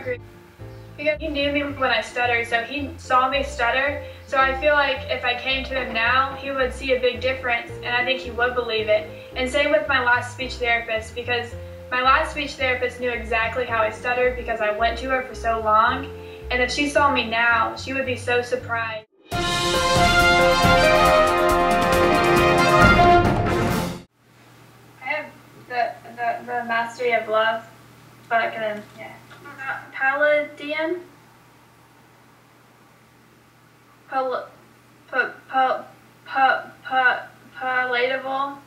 agree. Because he knew me when I stuttered, so he saw me stutter. So I feel like if I came to him now, he would see a big difference, and I think he would believe it. And same with my last speech therapist, because my last speech therapist knew exactly how I stuttered because I went to her for so long. And if she saw me now, she would be so surprised. I have the mastery of love, but I can, yeah. Paladin? Palatable?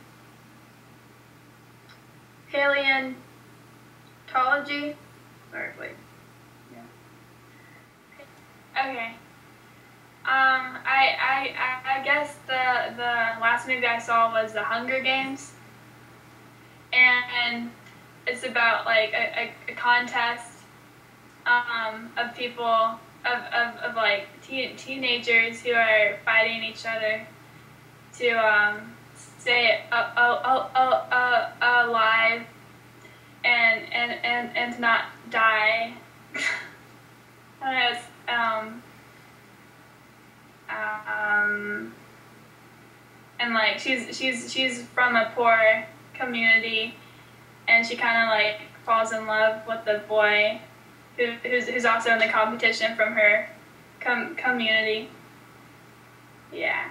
Paleontology? Sorry, wait. Yeah. Okay. I guess the last movie I saw was The Hunger Games, and it's about like a contest of people of like teenagers who are fighting each other to stay alive and to not die. I don't know, and like she's from a poor community, and she kind of like falls in love with the boy who's also in the competition from her community. Yeah,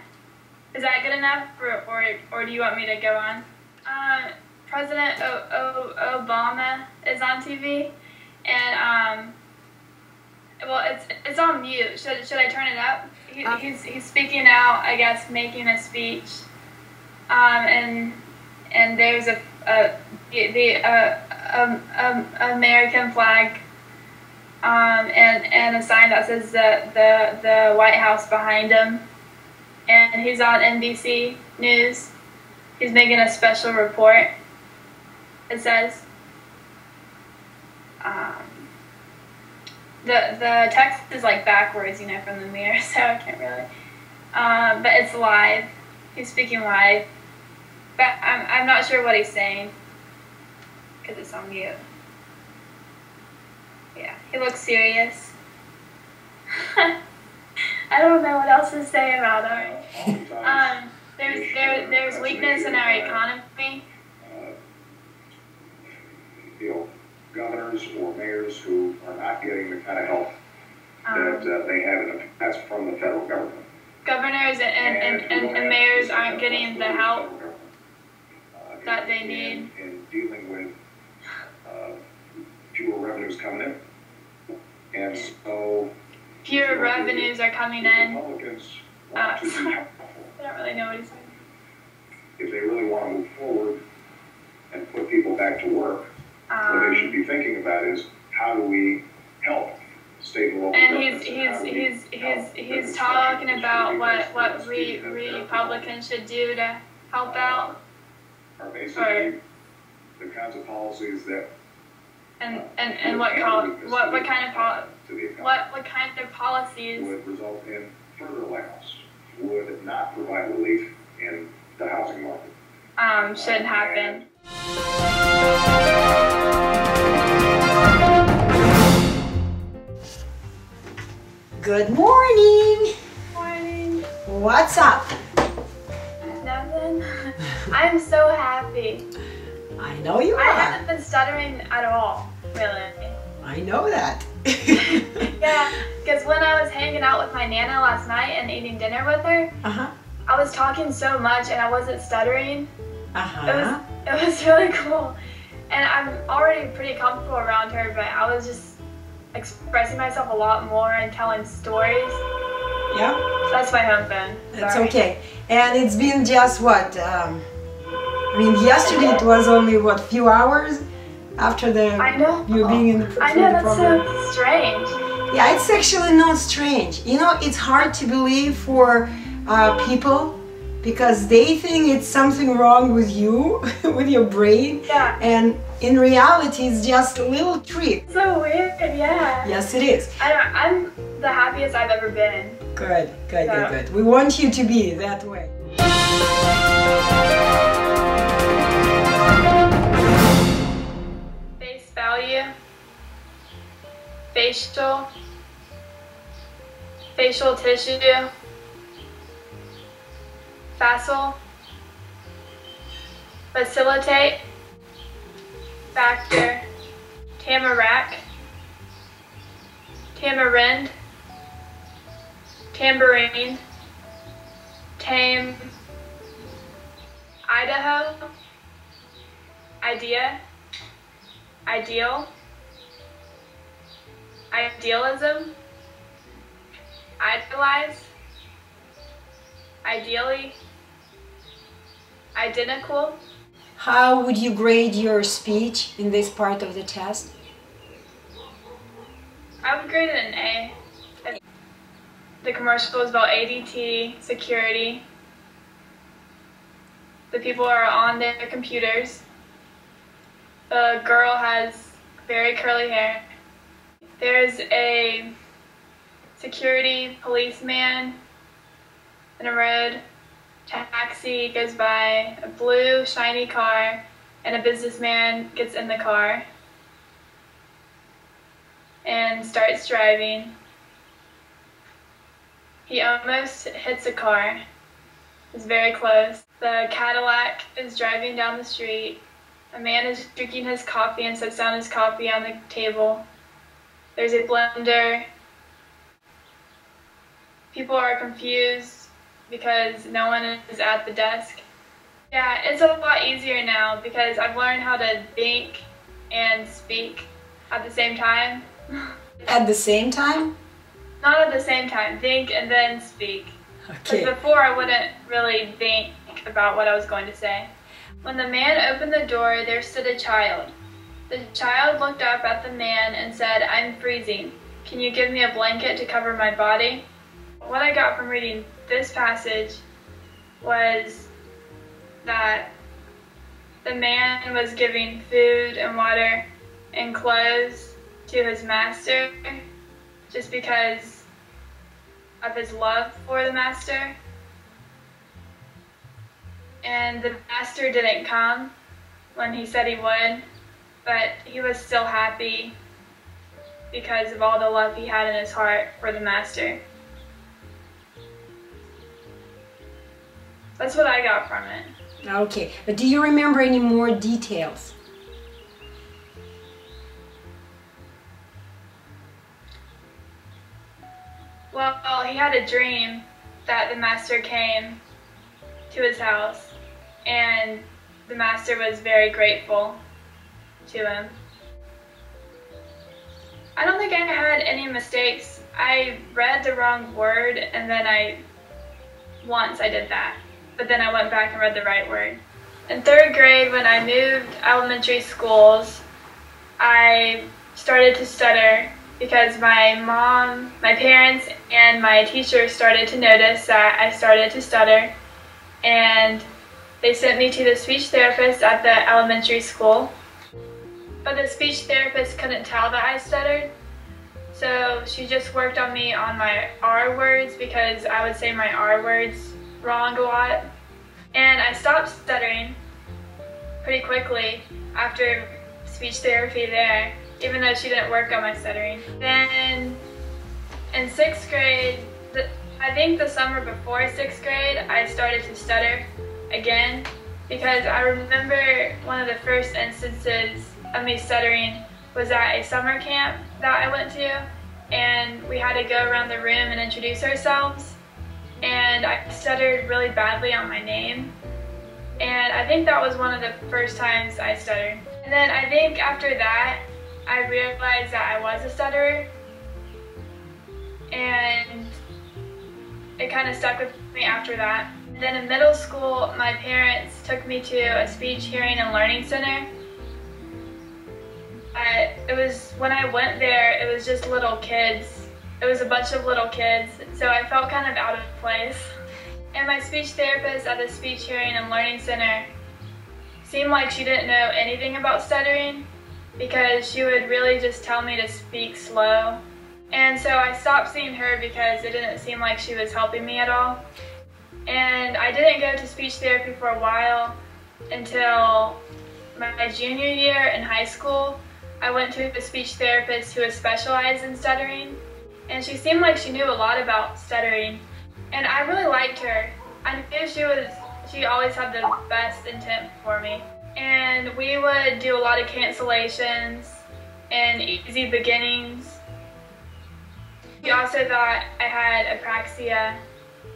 is that good enough, or do you want me to go on? President Obama is on TV, and well, it's on mute. Should I turn it up? He's speaking out, I guess, making a speech, and there's the American flag, and a sign that says the White House behind him, and he's on NBC News. He's making a special report. It says. The text is like backwards, from the mirror, so I can't really. But it's live. He's speaking live. But I'm not sure what he's saying because it's on mute. Yeah, he looks serious. I don't know what else to say about it. There's weakness in our economy. Governors or mayors who are not getting the kind of help that they have in the past from the federal government. Governors and mayors aren't getting the help that they need. In dealing with fewer revenues coming in. And so... Fewer revenues are coming in. Republicans want to be helpful. I don't really know what he's saying. If they really want to move forward and put people back to work, what they should be thinking about is how do we help state and local governments. And he's talking about what Republicans should do to help out. Are basically the kinds of policies that and what kind of policies would result in further layoffs, would not provide relief in the housing market. Shouldn't happen. Good morning. Morning. What's up? Nothing. I'm so happy. I know you are. I haven't been stuttering at all, really. I know that. Yeah, because when I was hanging out with my Nana last night and eating dinner with her, I was talking so much and I wasn't stuttering. It was really cool. And I'm already pretty comfortable around her, but I was just expressing myself a lot more and telling stories. Yeah. That's my home phone. That's okay. And it's been just what? I mean, yesterday it was only what, few hours after you being in the program. I know, that's so strange. Yeah, it's actually not strange. It's hard to believe for people because they think it's something wrong with you, with your brain. Yeah. And in reality, it's just a little trick. So weird, yeah. Yes, it is. I'm the happiest I've ever been. Good. We want you to be that way. Face value. facial tissue, facile, facilitate, factor, tamarack, tamarind, tambourine, tame, Idaho, idea, ideal, idealism, idealize, ideally, identical. How would you grade your speech in this part of the test? I would grade it an A. The commercial was about ADT, security. The people are on their computers. The girl has very curly hair. There's a security policeman in a road. Taxi goes by, a blue shiny car, and a businessman gets in the car and starts driving. He almost hits a car. It's very close. The Cadillac is driving down the street. A man is drinking his coffee and sets down his coffee on the table. There's a blender. People are confused because no one is at the desk. Yeah, it's a lot easier now because I've learned how to think and speak at the same time. At the same time? Not at the same time. Think and then speak. Okay. Because before I wouldn't really think about what I was going to say. When the man opened the door, there stood a child. The child looked up at the man and said, "I'm freezing. Can you give me a blanket to cover my body?" What I got from reading this passage was that the man was giving food and water and clothes to his master just because of his love for the master. And the master didn't come when he said he would, but he was still happy because of all the love he had in his heart for the master. That's what I got from it. Okay, but do you remember any more details? Well, he had a dream that the master came to his house, and the master was very grateful to him. I don't think I had any mistakes. I read the wrong word, and then once I did that, but then I went back and read the right word. In 3rd grade, when I moved elementary schools, I started to stutter because my mom, my parents, and my teacher started to notice that I started to stutter, and they sent me to the speech therapist at the elementary school. But the speech therapist couldn't tell that I stuttered, so she just worked on me on my R words because I would say my R words wrong a lot. And I stopped stuttering pretty quickly after speech therapy there, even though she didn't work on my stuttering. Then in 6th grade, I think the summer before 6th grade, I started to stutter again because I remember one of the first instances of me stuttering was at a summer camp that I went to, and we had to go around the room and introduce ourselves, and I stuttered really badly on my name, and I think that was one of the first times I stuttered. And then I think after that I realized that I was a stutterer, and it kind of stuck with me after that. And then in middle school, my parents took me to a speech, hearing, and learning center. It was, when I went there, it was just little kids. It was a bunch of little kids, so I felt kind of out of place. And my speech therapist at the speech, hearing, and learning center seemed like she didn't know anything about stuttering because she would really just tell me to speak slow. And so I stopped seeing her because it didn't seem like she was helping me at all. And I didn't go to speech therapy for a while until my junior year in high school. I went to a speech therapist who was specialized in stuttering, and she seemed like she knew a lot about stuttering, and I really liked her. I knew she always had the best intent for me, and we would do a lot of cancellations and easy beginnings. She also thought I had apraxia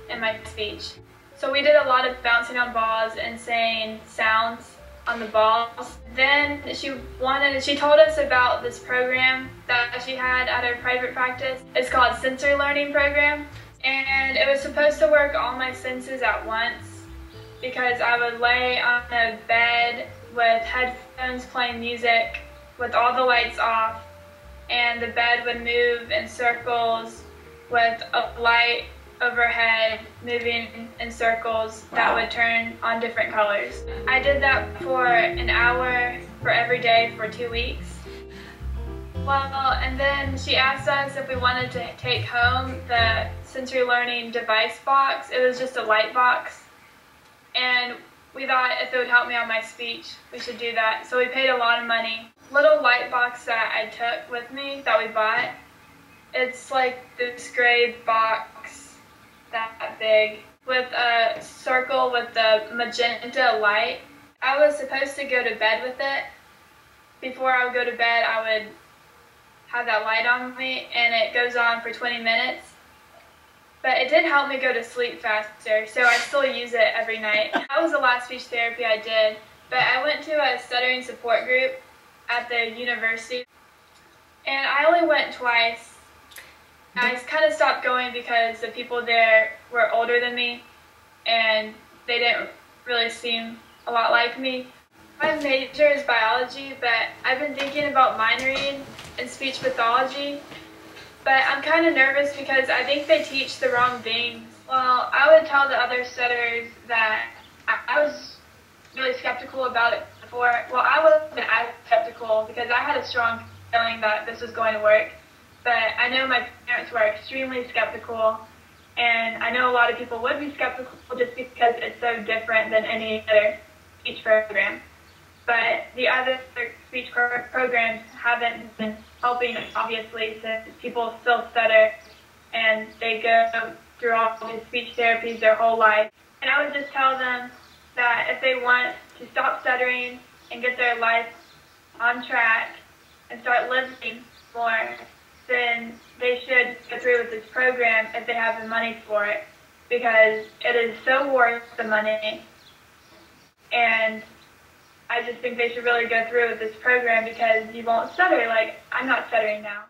in my speech. So we did a lot of bouncing on balls and saying sounds on the balls. Then she told us about this program that she had at her private practice. It's called Sensory Learning Program, and it was supposed to work all my senses at once, because I would lay on a bed with headphones playing music with all the lights off, and the bed would move in circles with a light overhead moving in circles that would turn on different colors. I did that for an hour for every day for 2 weeks. Well, and then she asked us if we wanted to take home the sensory learning device box. It was just a light box, and we thought if it would help me on my speech, we should do that. So we paid a lot of money. Little light box that I took with me that we bought, it's like this gray box that big with a circle with the magenta light. I was supposed to go to bed with it. Before I would go to bed, I would have that light on me, and it goes on for 20 minutes. But it did help me go to sleep faster, so I still use it every night. That was the last speech therapy I did, but I went to a stuttering support group at the university, and I only went twice. I kind of stopped going because the people there were older than me, and they didn't really seem a lot like me. My major is biology, but I've been thinking about minoring in speech pathology. But I'm kind of nervous because I think they teach the wrong things. Well, I would tell the other stutterers that I was really skeptical about it before. Well, I wasn't as skeptical because I had a strong feeling that this was going to work. But I know my parents were extremely skeptical, and I know a lot of people would be skeptical just because it's so different than any other speech program. But the other speech programs haven't been helping, obviously, since people still stutter, and they go through all these speech therapies their whole life. And I would just tell them that if they want to stop stuttering and get their life on track and start living more, then they should go through with this program if they have the money for it, because it is so worth the money. And I just think they should really go through with this program because you won't stutter like I'm not stuttering now.